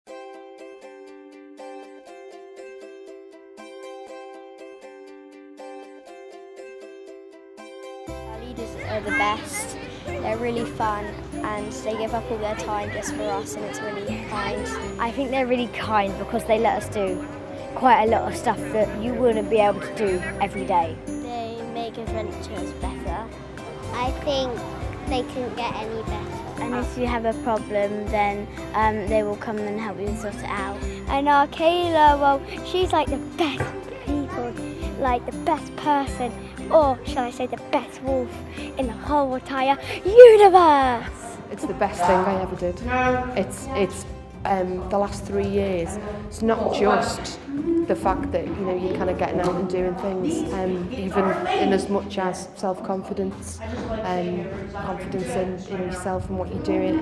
Our leaders are the best. They're really fun and they give up all their time just for us, and it's really kind. I think they're really kind because they let us do quite a lot of stuff that you wouldn't be able to do every day. They make adventures better. I think they couldn't get any better. And if you have a problem, then they will come and help you sort it out. And our Kayla, well, she's like the best people, like the best person, or shall I say the best wolf in the whole entire universe. It's the best thing I ever did. It's the last 3 years. It's not just the fact that you're kind of getting out and doing things, even in as much as self-confidence, confidence in yourself and what you're doing.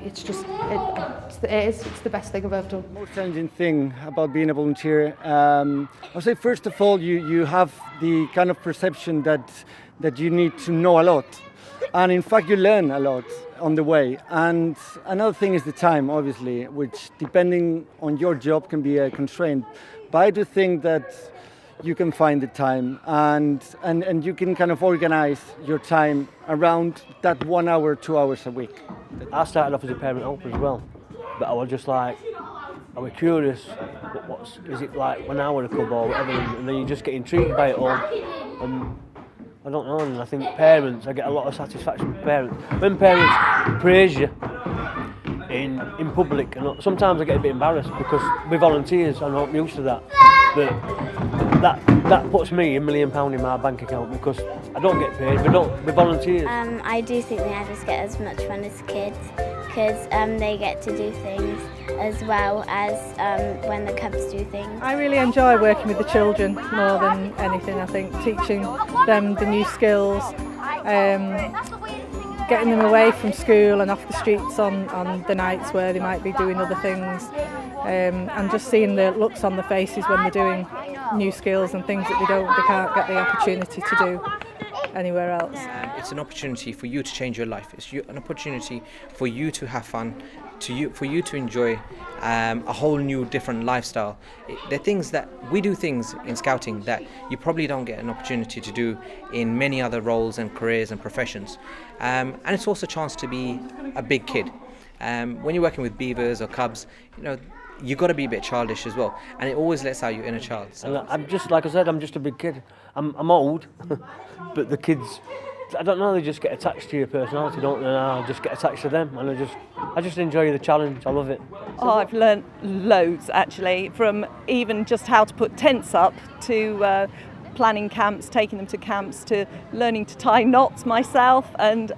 It's the best thing I've ever done. The most challenging thing about being a volunteer, I'll say first of all, you have the kind of perception that you need to know a lot, and in fact you learn a lot on the way. And another thing is the time, obviously, which depending on your job can be a constraint. But I do think that you can find the time and you can kind of organize your time around that 1 hour, 2 hours a week. I started off as a parent helper as well, but I was just like, I was curious, is it like 1 hour a club or whatever, and then you just get intrigued by it all. And I don't know, and I think parents, I get a lot of satisfaction from parents. When parents praise you in public, and sometimes I get a bit embarrassed because we're volunteers, I'm not used to that. But that puts me £1 million in my bank account because I don't get paid, we're volunteers. I do think the adults get as much fun as kids because they get to do things as well as when the cubs do things. I really enjoy working with the children more than anything. I think teaching them the new skills, getting them away from school and off the streets on the nights where they might be doing other things, and just seeing the looks on the faces when they're doing new skills and things that they can't get the opportunity to do anywhere else. It's an opportunity for you to change your life. It's an opportunity for you to have fun, for you to enjoy a whole new different lifestyle. They're things that we do things in scouting that you probably don't get an opportunity to do in many other roles and careers and professions. And it's also a chance to be a big kid. When you're working with beavers or cubs, you've got to be a bit childish as well, and it always lets out your inner child. So. And I'm just, like I said, I'm just a big kid. I'm old, but the kids, I don't know, they just get attached to your personality, don't they? And I just get attached to them, and I just enjoy the challenge. I love it. Oh, I've learnt loads actually, from even just how to put tents up to planning camps, taking them to camps, to learning to tie knots myself and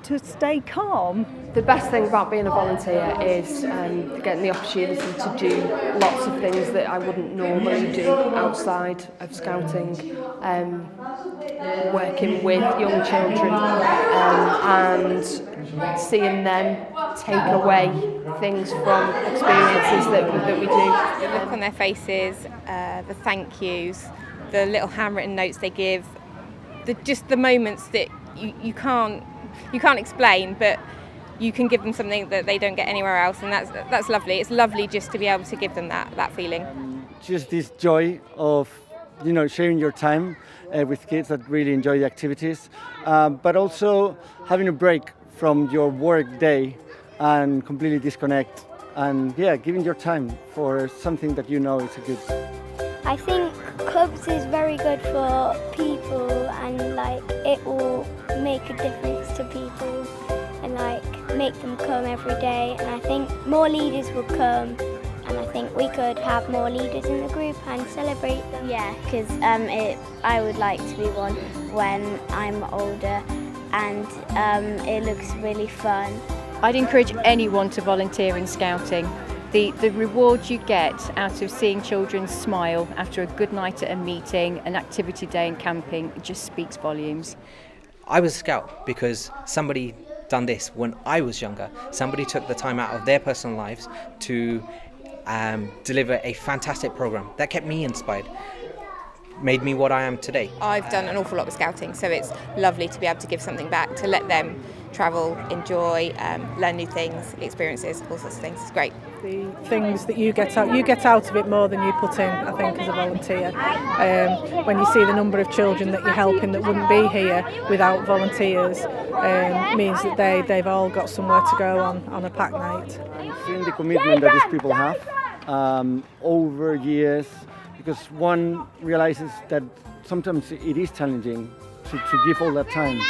to stay calm. The best thing about being a volunteer is getting the opportunity to do lots of things that I wouldn't normally do outside of scouting, working with young children and seeing them take away things from experiences that we do. The look on their faces, the thank yous, the little handwritten notes they give, just the moments that you can't explain, but you can give them something that they don't get anywhere else, and that's lovely. It's lovely just to be able to give them that feeling. Just this joy of sharing your time with kids that really enjoy the activities, but also having a break from your work day and completely disconnect, and giving your time for something that is a good. I think clubs is very good for people, and it will make a difference to people and make them come every day, and I think more leaders will come, and I think we could have more leaders in the group and celebrate them. Yeah, because I would like to be one when I'm older, and it looks really fun. I'd encourage anyone to volunteer in scouting. The reward you get out of seeing children smile after a good night at a meeting, an activity day in camping, it just speaks volumes. I was a scout because somebody done this when I was younger. Somebody took the time out of their personal lives to deliver a fantastic program that kept me inspired, made me what I am today. I've done an awful lot with scouting, so it's lovely to be able to give something back, to let them travel, enjoy, learn new things, experiences, all sorts of things. It's great. The things that you get out of it more than you put in, I think, as a volunteer. When you see the number of children that you're helping that wouldn't be here without volunteers, means that they've all got somewhere to go on a pack night. Seeing the commitment that these people have over years, because one realizes that sometimes it is challenging to give all that time,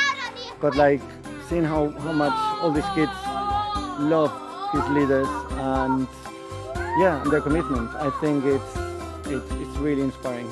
but like seeing how much all these kids love these leaders and their commitment, I think it's really inspiring.